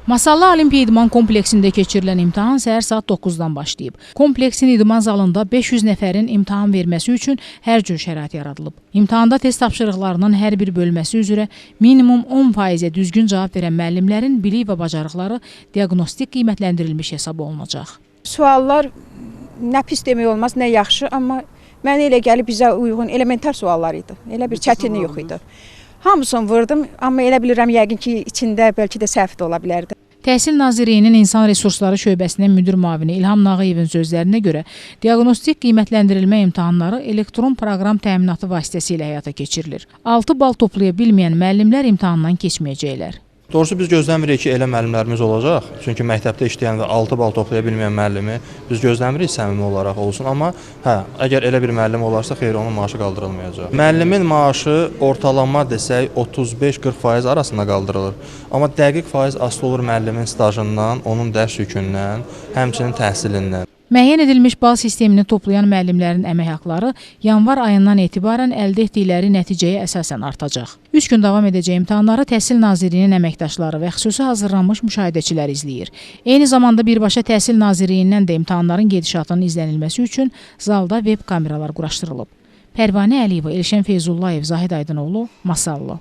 Masallı Olimpiya İdman kompleksində keçirilən imtahan səhər saat 9-dan başlayıb. Kompleksin idman zalında 500 nəfərin imtahan verməsi üçün hər cür şərait yaradılıb. İmtahanda test tapşırıqlarının hər bir bölməsi üzrə minimum 10%-ə düzgün cavab verən müəllimlərin bilik və bacarıqları diaqnostik qiymətləndirilmiş hesab olunacaq. Suallar nə pis demək olmaz, nə yaxşı, amma mənə elə gəlib bizə uyğun elementar suallar idi. Elə bir çətinlik yox idi. Hamısını vurdum, amma elə bilirəm yəqin ki, içində bəlkə də səhv də ola bilərdi. Təhsil Nazirliyinin İnsan Resursları şöbəsinin müdir müavini İlham Nağıyevin sözlərinə görə diaqnostik qiymətləndirilmə imtahanları elektron proqram təminatı vasitəsilə həyata keçirilir. 6 bal toplaya bilməyən müəllimlər imtahandan keçməyəcəklər. Doğrusu biz gözləmirik ki, elə müəllimlərimiz olacaq. Çünki məktəbdə işləyən və 6 bal toplaya bilməyən müəllimi biz gözləmirik səmimi olaraq olsun. Amma əgər elə bir müəllim olarsa, xeyr, onun maaşı qaldırılmayacaq. Müəllimin maaşı ortalama desək 35-40% arasında qaldırılır. Amma dəqiq faiz asılı olur müəllimin stajından, onun dərs yükündən, həmçinin təhsilindən. Müəyyən edilmiş bal sistemini toplayan müəllimlərin əmək haqları yanvar ayından etibarən əldə etdikləri nəticəyə əsasən artacaq. 3 gün davam edəcək imtahanları Təhsil Nazirliyinin əməkdaşları və xüsusi hazırlanmış müşahidəçilər izləyir. Eyni zamanda birbaşa Təhsil Nazirliyindən də imtahanların gedişatının izlənilməsi üçün zalda veb kameralar quraşdırılıb. Pərvanə Əliyeva, Elşən Feyzullayev, Zahid Aydınoğlu, Masallı.